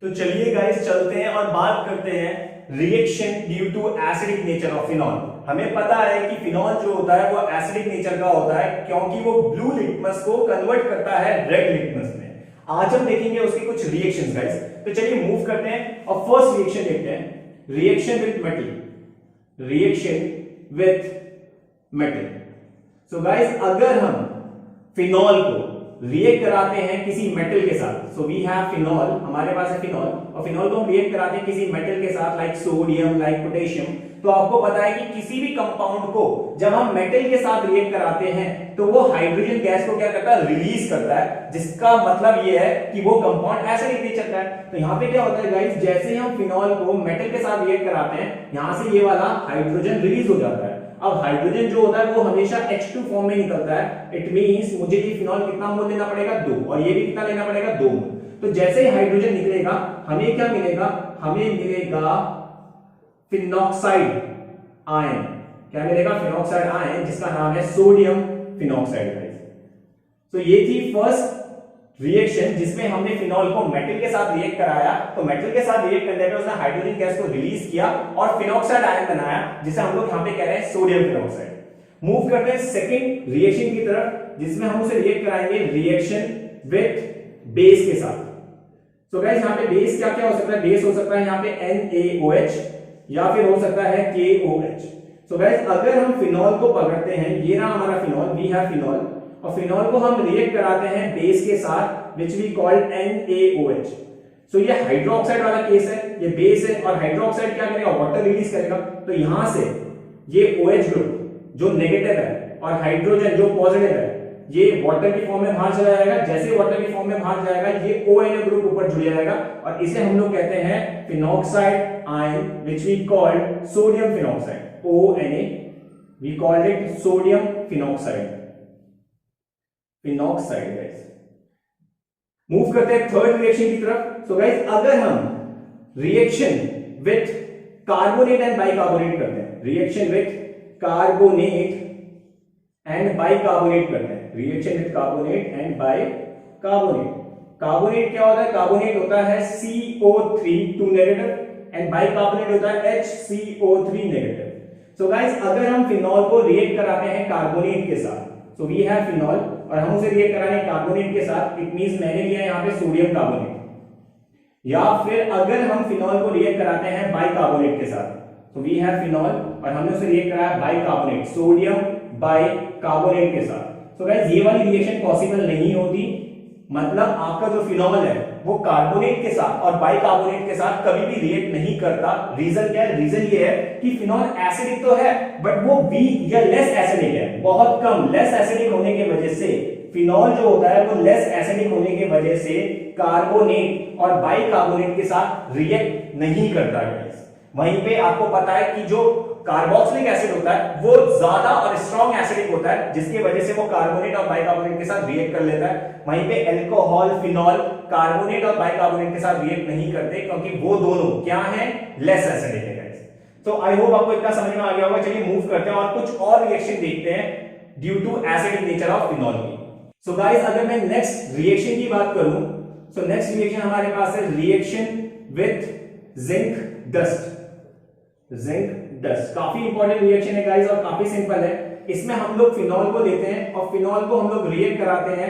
तो चलिए गाइस चलते हैं और बात करते हैं reaction due to acidic nature of phenol. हमें पता है कि फिनॉल जो होता है वो एसिडिक नेचर का होता है क्योंकि वो ब्लू लिटमस को कन्वर्ट करता है रेड लिटमस में। आज हम देखेंगे उसके कुछ रिएक्शंस गाइस। तो चलिए मूव करते हैं और फर्स्ट रिएक्शन देखते हैं, reaction with metal. Reaction with metal. So guys अगर हम फिनॉल को रिएक्ट कराते हैं किसी मेटल के साथ, सो वी हैव फिनॉल, हमारे पास है फिनॉल, और फिनॉल को हम रिएक्ट कराते हैं किसी मेटल के साथ लाइक सोडियम, लाइक पोटेशियम, तो आपको पता है कि किसी भी कंपाउंड को जब हम मेटल के साथ रिएक्ट कराते हैं तो वो हाइड्रोजन गैस को क्या करता है, रिलीज करता है, जिसका मतलब ये है कि वो कंपाउंड एसिडिक नेचर का है। तो यहाँ पे क्या होता है गाइस, जैसे ही हम फिनॉल को मेटल के साथ रिएक्ट कराते हैं यहां से ये वाला हाइड्रोजन रिलीज हो जाता है। अब हाइड्रोजन जो होता है वो हमेशा H2 फॉर्म में निकलता है। इट मींस मुझे ये फिनॉल कितना मोल लेना पड़ेगा, 2, और ये भी कितना लेना पड़ेगा, 2 मोल। तो जैसे ही हाइड्रोजन निकलेगा हमें क्या मिलेगा, हमें मिलेगा फिनॉक्साइड आयन। क्या मिलेगा, फिनॉक्साइड आयन, जिसका नाम है सोडियम फिनॉक्साइड। तो ये थी फर्स्ट रिएक्शन जिसमें हमने फिनॉल को मेटल के साथ रिएक्ट कराया। तो मेटल के साथ रिएक्ट करने पे उसने हाइड्रोजन गैस को रिलीज किया और फिनॉक्साइड आयन बनाया, जिसे हम लोग यहां पे कह रहे हैं सोडियम फिनॉक्साइड। मूव करते हैं सेकंड रिएक्शन की तरफ, जिसमें हम उसे रिएक्ट कराएंगे रिएक्शन विथ बेस के साथ। सो गाइस यहां पे बेस क्या क्या हो सकता है, बेस हो सकता है यहां पे NaOH या फिर हो सकता है KOH। सो गाइस अगर हम फिनॉल को पकड़ते हैं, ये रहा हमारा फिनॉल, वी हैव फिनॉल, और फिनॉल को हम रिएक्ट कराते हैं बेस के साथ विच वी कॉल्ड NaOH। सो ये हाइड्रोक्साइड वाला केस है, ये बेस है और हाइड्रोक्साइड क्या करेगा, वाटर रिलीज करेगा। तो यहां से ये OH ग्रुप जो नेगेटिव है और हाइड्रोजन जो पॉजिटिव है ये वाटर की फॉर्म में बाहर चला जाएगा। जैसे वाटर की फॉर्म में बाहर जाएगा ये ONA ग्रुप ऊपर जुड़ जाएगा और इसे हम लोग कहते हैं phenoxide ion which we called sodium phenoxide, ONA, we called it sodium phenoxide. Phenoxide guys. Move करते हैं थर्ड रिएक्शन की तरफ। सो गाइस अगर हम reaction with carbonate and bicarbonate करते हैं, reaction with carbonate and bicarbonate करते हैं, reaction with carbonate and bicarbonate. Carbonate क्या होता है, कार्बोनेट होता है CO3 2 नेगेटिव एंड बाइकार्बोनेट होता है HCO3 नेगेटिव। सो गाइस अगर हम फिनॉल को रिएक्ट कराते हैं कार्बोनेट के साथ, सो वी हैव फिनॉल और हम उसे रिएक्ट कराने कार्बोनेट के साथ, इट मींस मैंने लिया यहां पे सोडियम कार्बोनेट। या फिर अगर हम फिनॉल को रिएक्ट कराते हैं बाइकार्बोनेट के साथ, तो वी हैव फिनॉल और हमने उसे रिएक्ट कराया बाइकार्बोनेट, सोडियम बाइकार्बोनेट के साथ। सो गाइस ये वाली रिएक्शन पॉसिबल नहीं होती, मतलब आपका जो फिनॉल है वो कार्बोनेट के साथ और बाइकार्बोनेट के साथ कभी भी रिएक्ट नहीं करता। रीजन क्या है, रीजन ये है कि फिनॉल एसिडिक तो है बट वो वीक या लेस एसिडिक है, बहुत कम। लेस एसिडिक होने की वजह से फिनॉल जो होता है वो लेस एसिडिक होने की वजह से कार्बोनेट और बाइकार्बोनेट के साथ रिएक्ट नहीं करता है। वहीं पे आपको पता है कि जो कार्बोक्सिलिक एसिड होता है वो ज्यादा और स्ट्रॉन्ग एसिडिक होता है, जिसकी वजह से वो कार्बोनेट और बाइकार्बोनेट के साथ रिएक्ट कर लेता है। वहीं पे अल्कोहल, फिनॉल कार्बोनेट और बाइकार्बोनेट के साथ रिएक्ट नहीं करते क्योंकि वो दोनों क्या है, लेस एसिडिक है गाइस। तो आई होप आपको इतना समझ में आ गया होगा। चलिए मूव करते हैं और कुछ और रिएक्शन देखते हैं due to acidic nature of phenol की। सो गाइस अगर मैं नेक्स्ट रिएक्शन की बात करूं, सो नेक्स्ट रिएक्शन हमारे पास है reaction with zinc dust. Zinc dust काफी इंपॉर्टेंट रिएक्शन है गाइस और काफी सिंपल है। इसमें हम लोग फिनॉल को लेते हैं और फिनॉल को हम लोग रिएक्ट कराते हैं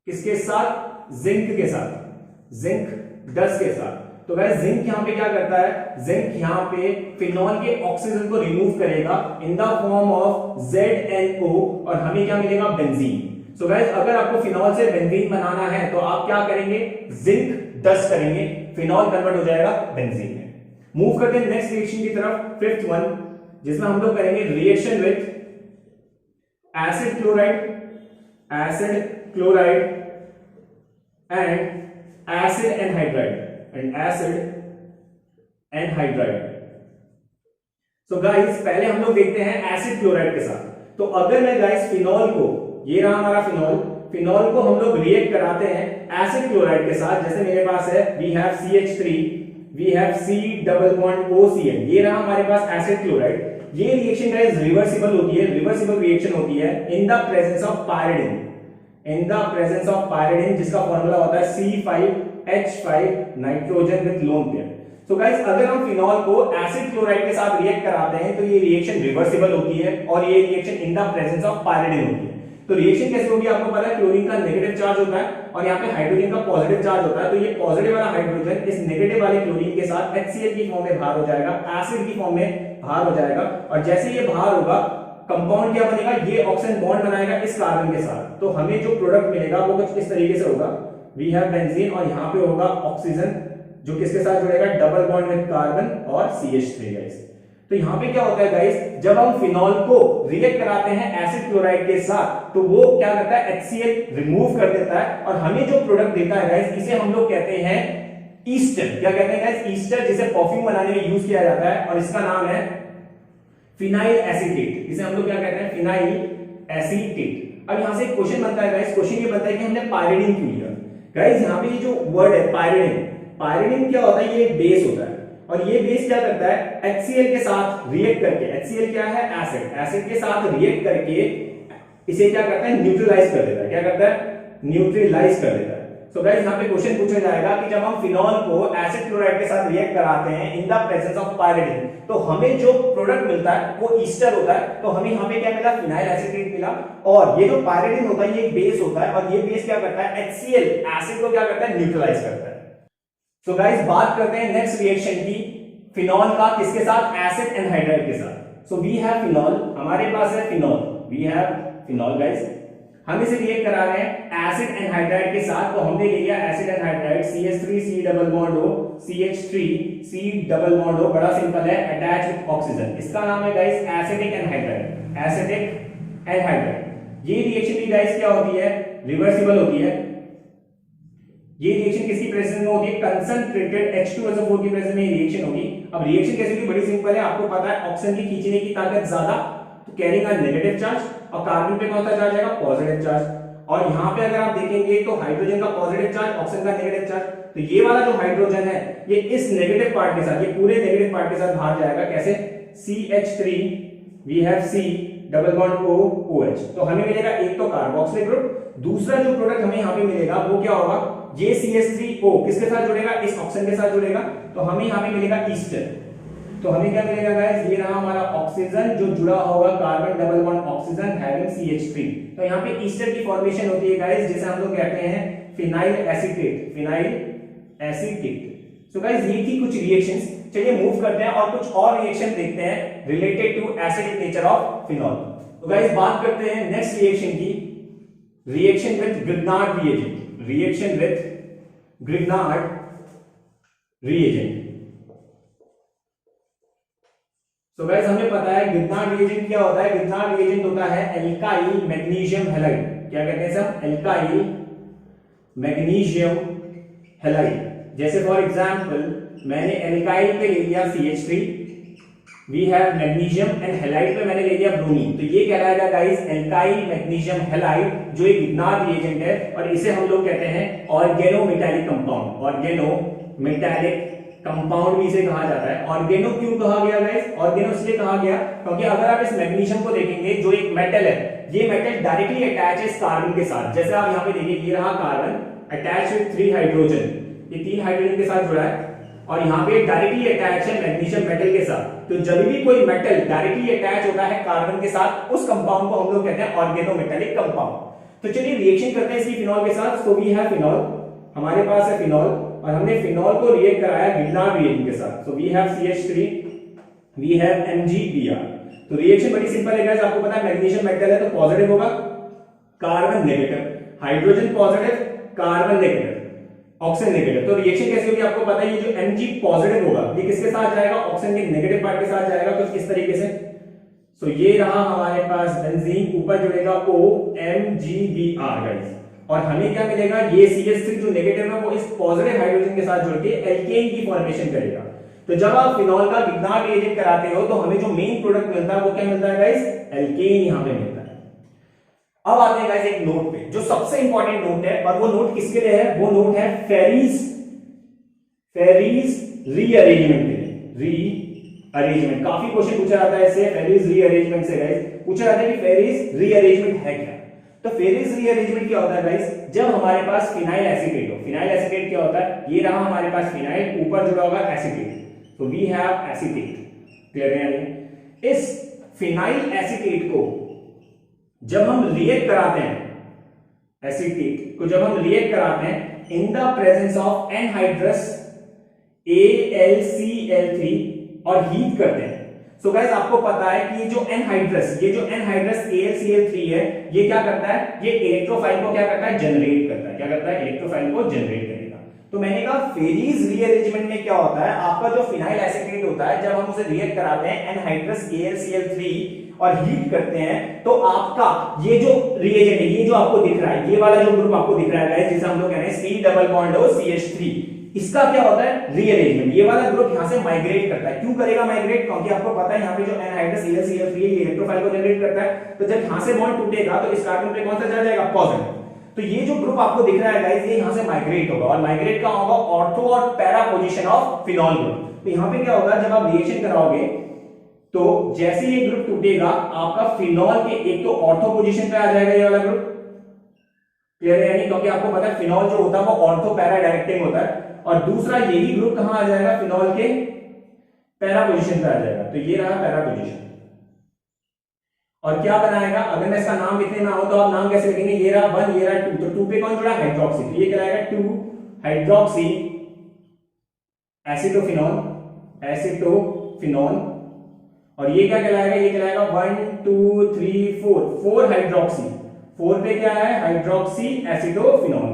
किसके साथ, जिंक के साथ, जिंक डस्ट के साथ। तो गाइस जिंक यहां पे क्या करता है, जिंक यहां पे फिनॉल के ऑक्सीजन को रिमूव करेगा in the form of ZNO और हमें क्या मिलेगा, बेंजीन। सो गाइस अगर आपको फिनॉल से बेंजीन बनाना है तो आप क्या करेंगे, जिंक डस्ट करेंगे, फिनॉल कन्वर्ट हो जाएगा बेंजीन में। मूव करते हैं नेक्स्ट रिएक्शन की तरफ, फिफ्थ वन, जिसमें हम लोग करेंगे reaction with acid chloride, acid chloride and acid anhydride, and acid anhydride. So guys पहले हम लोग देखते हैं एसिड क्लोराइड के साथ। तो अगर मैं गाइस फिनॉल को, ये रहा हमारा फिनॉल, फिनॉल को हम लोग रिएक्ट कराते हैं एसिड क्लोराइड के साथ, जैसे मेरे पास है we have CH3, we have C double bond OCl, ये रहा हमारे पास एसिड क्लोराइड। ये रिएक्शन गाइस रिवर्सिबल होती है, रिवर्सिबल रिएक्शन होती है in the presence of pyridine, in the presence of pyridine, जिसका फॉर्मूला होता है H5 nitrogen with lone pair. So guys अगर हम फिनॉल को एसिड क्लोराइड के साथ रिएक्ट कराते हैं तो ये रिएक्शन रिवर्सिबल होती है और ये reaction in the presence of pyridine होती है। तो रिएक्शन कैसे होगी आपको पता है, क्लोरीन का नेगेटिव चार्ज होता है और यहाँ पे हाइड्रोजन का पॉजिटिव चार्ज होता है। तो ये पॉजिटिव वाला हाइड्रोजन इस नेगेटिव वाले क्लोरीन के साथ HCl की फॉर्म में बाहर हो जाएगा, एसिड की फॉर्म में बाहर हो जाएगा और जैसे ये बाहर होगा कंपाउंड क्या बनेगा, ये ऑक्सीजन बॉन्ड बनाएगा इस कार्बन के साथ। तो हमें जो प्रोडक्ट मिलेगा वो कुछ इस तरीके से होगा, वी हैव बेंजीन और यहाँ पे होगा ऑक्सीजन जो किसके साथ जुड़ेगा, डबल बॉन्ड विद कार्बन और CH3 गाइस। तो यहाँ पे क्या होता है गाइस, जब हम फिनॉल को रिएक्ट कराते हैं एसिड क्लोराइड के साथ तो वो क्या करता है, HCl रिमूव कर देता है और हमें जो प्रोडक्ट देता है गाइस इसे हम लोग कहते हैं ईस्टर। क्या कहते हैं गाइस, ईस्टर, जिसे परफ्यूम बनाने में यूज किया जाता है और इसका नाम है फिनाइल एसीटेट। इसे हम लोग क्या कहते हैं, फिनाइल एसीटेट। अब यहां से एक क्वेश्चन बनता है गाइस, क्वेश्चन ये बनता है कि हमने पायरिडिन क्यों लिया। गाइस यहाँ पे ये जो वर्ड है पायरिडिन, पायरिडिन क्या होता है, ये बेस होता है और ये बेस क्या करता है, HCl के साथ रिएक्ट करके, HCl क्या है, एसिड, एसिड के साथ रिएक्ट करके इसे क्या करता है, न्यूट्रलाइज कर देता है। क्या करता है, न्यूट्रलाइज कर देता है। सो गाइस यहाँ पे क्वेश्चन पूछा जाएगा कि जब हम फिनॉल को एसिड क्लोराइड के साथ रिएक्ट कराते हैं इन द प्रेजेंस ऑफ पायरिडिन तो हमें जो प्रोडक्ट मिलता है वो ईस्टर होता है। तो हमें यहाँ पे क्या मिला, फिनाइल एसीटेट मिला और ये जो पायरिडिन होता है ये बेस होता है और ये बेस क्या करता है, HCl एसिड को क्या करता है, न्यूट्रलाइज करता है। सो गाइस बात करते हैं नेक्स्ट रिएक्शन की, फिनॉल का किसके साथ, एसिड एनहाइड्राइड के साथ। सो वी हैव फिनॉल, हमारे पास है phenol, we have phenol guys, हम इसे रिएक्ट करा रहे हैं एसिड एनहाइड्राइड के साथ। तो हमने ले लिया acid anhydride CH3 C double bond O, CH3 C double bond O, बड़ा सिंपल है, अटैच विद ऑक्सीजन। इसका नाम है guys acetic anhydride, acetic anhydride. ये रिएक्शन भी गाइस क्या होती है, रिवर्सिबल होती है। ये रिएक्शन किसकी प्रेजेंस में होती है, कंसंट्रेटेड H2SO4 की प्रेजेंस में रिएक्शन होगी। अब रिएक्शन कैसे होगी, बड़ी सिंपल है, आपको पता है ऑक्सीजन की खींचने की ताकत ज्यादा, तो कैरिंग अ नेगेटिव चार्ज और कार्बन पे कौन सा चार्ज आएगा, पॉजिटिव चार्ज। और यहाँ पे अगर आप देखेंगे तो हाइड्रोजन का पॉजिटिव चार्ज, ऑक्सीजन का नेगेटिव चार्ज। तो ये वाला जो हाइड्रोजन है ये इस नेगेटिव पार्ट के साथ, ये पूरे नेगेटिव पार्ट के साथ बाहर जाएगा। कैसे, CH3 we have C double bond O OH। तो हमें मिलेगा एक तो कार्बोक्सिलिक ग्रुप, दूसरा जो प्रोडक्ट हमें यहाँ पे मिलेगा वो क्या होगा, ये CH3O किसके साथ जुड़ेगा, इस ऑक्सीजन के साथ जुड़ेगा। तो हमें यहाँ पे मिलेगा ईस्टर। तो हमें क्या मिलेगा गाइस, ये रहा हमारा ऑक्सीजन जो जुड़ा होगा carbon double bond oxygen having CH3। तो यहाँ पे ईस्टर की फॉर्मेशन होती है गाइस, जिसे हम लोग कहते हैं फिनाइल एसीटेट, फिनाइल एसीटेट। सो गाइस ये थी कुछ रिएक्शंस। चलिए मूव करते हैं और कुछ और रिएक्शन देखते हैं related to acidic nature of phenol. तो गाइस बात करते हैं नेक्स्ट रिएक्शन की, reaction with Grignard reagent, reaction with Grignard reagent. So guys हमें पता है ग्रिग्नार्ड रिएजेंट क्या होता है, ग्रिग्नार्ड रिएजेंट होता है एल्काइल मैग्नीशियम हैलाइड। क्या कहते हैं सब, एल्काइल मैग्नीशियम हैलाइड। जैसे फॉर एग्जांपल मैंने एल्काइल पे ले लिया CH3, we have magnesium and halide पे मैंने ले लिया ब्रोमीन। तो ये कहलाएगा गाइस एल्काइल मैग्नीशियम हैलाइड, जो एक ग्रिग्नार्ड रिएजेंट है और इसे हम लोग कहते हैं ऑर्गेनोमेटालिक कंपाउंड। ऑर्गेनोमेटालिक कंपाउंड भी इसे कहा जाता है। ऑर्गेनो क्यों कहा गया गाइस, ऑर्गेनो इसलिए कहा गया क्योंकि अगर आप इस मैग्नीशियम को देखेंगे जो एक मेटल है, ये मेटल डायरेक्टली अटैच है इस कार्बन के साथ। जैसे आप यहाँ पे देखिए, ये रहा कार्बन अटैच विद 3 हाइड्रोजन, ये 3 हाइड्रोजन के साथ जुड़ा है और यहाँ पे डायरेक्टली अटैच है मैग्नीशियम मेटल के साथ। तो जब भी कोई मेटल डायरेक्टली अटैच होता है कार्बन के साथ, उस कंपाउंड को हम लोग कहते हैं ऑर्गेनोमेटालिक कंपाउंड। तो चलिए रिएक्शन करते हैं इसकी फिनॉल के साथ। सो वी हैव फिनॉल, हमारे पास है फिनॉल और हमने फिनॉल को रिएक्ट कराया ग्रिग्नार्ड रिएजेंट के साथ। So we have CH3, we have MgBr। तो रिएक्शन बड़ी सिंपल है गाइस, आपको पता है मैग्नीशियम मेटल है तो पॉजिटिव होगा, carbon negative, hydrogen positive, carbon negative, oxygen negative. तो रिएक्शन कैसे होगी आपको पता है, ये जो Mg पॉजिटिव होगा ये किसके साथ जाएगा, ऑक्सीजन के नेगेटिव पार्ट के साथ जाएगा कुछ इस तरीके से। सो ये रहा हमारे पास बेंजीन, ऊपर जुड़ेगा O MgBr गाइस और हमें क्या मिलेगा, ये CH3 जो नेगेटिव है वो इस पॉजिटिव हाइड्रोजन के साथ जुड़ के एल्केन की फॉर्मेशन करेगा। तो जब आप फिनॉल का ग्रिग्नार्ड रिएजेंट कराते हो तो हमें जो मेन प्रोडक्ट मिलता है वो क्या मिलता है गाइस, एल्केन यहां पे मिलता है। अब आते हैं गाइस एक नोट पे, जो सबसे इंपॉर्टेंट नोट है और वो नोट किसके लिए है, वो नोट है फेरीज रीअरेंजमेंट के लिए। रीअरेंजमेंट काफी क्वेश्चन पूछा जाता है इससे, फेरीज रीअरेंजमेंट से गाइस पूछा जाता है कि फेरीज रीअरेंजमेंट है क्या। तो फेरिस रीअरेंजमेंट क्या होता है गाइस, जब हमारे पास फिनाइल एसीटेट हो। फिनाइल एसीटेट क्या होता है, ये रहा हमारे पास फिनाइल, ऊपर जुड़ा होगा एसीटेट, तो वी हैव एसीटेट, क्लियर है। इस फिनाइल एसीटेट को जब हम रिएक्ट कराते हैं, एसीटेट को जब हम रिएक्ट कराते हैं इन the presence of anhydrous AlCl3 और हीट करते हैं। सो गाइस आपको पता है कि ये जो एनहाइड्रस AlCl3 है, ये क्या करता है, ये इलेक्ट्रोफाइल को क्या करता है, जनरेट करता है। क्या करता है, इलेक्ट्रोफाइल को जनरेट करेगा। तो मैंने कहा फेरीज रीअरेंजमेंट में क्या होता है, आपका जो फिनाइल एसीटेट होता है, जब हम उसे रिएक्ट कराते हैं एनहाइड्रस AlCl3 और हीट करते हैं, तो आपका ये जो रिएजेंट है, ये जो आपको दिख रहा है, ये वाला जो ग्रुप आपको दिख रहा है जिसे हम लोग कह रहे हैं C double bond O CH3, इसका क्या होता है, रीअरेंजमेंट। ये वाला ग्रुप यहां से माइग्रेट करता है। क्यों करेगा माइग्रेट, क्योंकि आपको पता है यहां पे जो एनहाइड्रस AlCl3 है, ये इलेक्ट्रोफाइल को जनरेट करता है। तो जब यहां से बॉन्ड टूटेगा तो इस कार्बन पे कौन सा चला जाएगा, पॉजिटिव। तो ये जो ग्रुप आपको दिख रहा है गाइस, ये यहां से माइग्रेट होगा, और माइग्रेट कहां होगा, ऑर्थो और para position of phenol group. तो यहां पे क्या होगा, जब आप रिएक्शन कराओगे तो जैसे ये ग्रुप टूटेगा, आपका फिनॉल के एक तो ऑर्थो पोजीशन पे आ जाएगा ये वाला ग्रुप, क्लियर है, यानी क्योंकि आपको पता है फिनॉल जो होता है वो ऑर्थो पैरा डायरेक्टिंग होता है, और दूसरा यही ग्रुप कहां आ जाएगा, फिनॉल के पैरा पोजीशन पे आ जाएगा। तो ये रहा पैरा पोजीशन, और क्या बनाएगा, अगर मैं इसका नाम लिखने में आऊं तो आप नाम कैसे लिखेंगे, ये रहा 1, ये रहा 2, तो 2 पे कौन जुड़ा, हाइड्रोक्सी, तो ये कहलाएगा 2 हाइड्रोक्सी एसिटोफिनॉल, और ये क्या कहलाएगा, ये कहलाएगा 1 2 3 4 हाइड्रोक्सी, 4 पे क्या है, हाइड्रोक्सी एसिटोफिनॉल।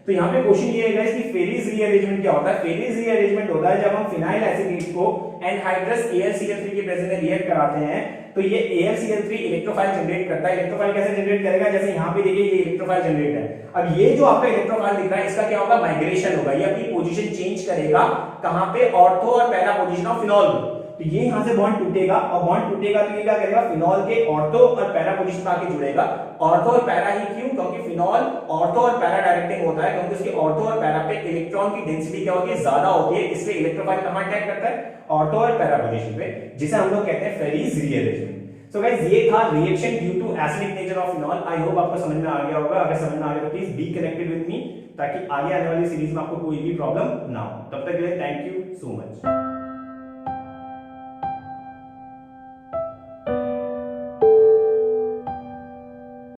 तो यहाँ पे क्वेश्चन ये है कि फेरिस रीअरेंजमेंट क्या होता है। फेरिस रीअरेंजमेंट होता है जब हम फिनाइल एसीटेट को एनहाइड्रस AlCl3 के प्रेजेंस में रिएक्ट कराते हैं, तो ये AlCl3 इलेक्ट्रोफाइल जनरेट करता है। इलेक्ट्रोफाइल कैसे जनरेट करेगा, जैसे यहाँ पे देखिए ये इलेक्ट्रोफाइल जनरेट है। अब ये जो आपका इलेक्ट्रोफाइल दिख रहा है, इसका क्या होगा, माइग्रेशन होगा, ये अपनी पोजीशन चेंज करेगा, कहां पे, ऑर्थो और पैरा पोजीशन ऑफ फिनॉल। तो ये यहां से बॉन्ड टूटेगा, और बॉन्ड टूटेगा तो ये क्या करेगा, फिनॉल के ऑर्थो और पैरा पोजीशन पे आके जुड़ेगा। ऑर्थो और पैरा ही क्यों, क्योंकि फिनॉल ऑर्थो और पैरा डायरेक्टिंग होता है, क्योंकि उसके ऑर्थो और पैरा पे इलेक्ट्रॉन की डेंसिटी क्या होती है, ज्यादा होती है, इसलिए इलेक्ट्रोफाइल कहां अटैक करता है, ऑर्थो और पैरा पोजीशन पे, जिसे हम लोग कहते हैं फेरिस रीअरेंजमेंट। सो गाइस ये था reaction due to acidic nature of phenol. I hope आपको समझ में आ गया होगा। अगर समझ में आ गया तो please be connected with me, ताकि आगे आने वाली सीरीज में आपको कोई भी प्रॉब्लम ना हो। तब तक के लिए थैंक यू सो मच।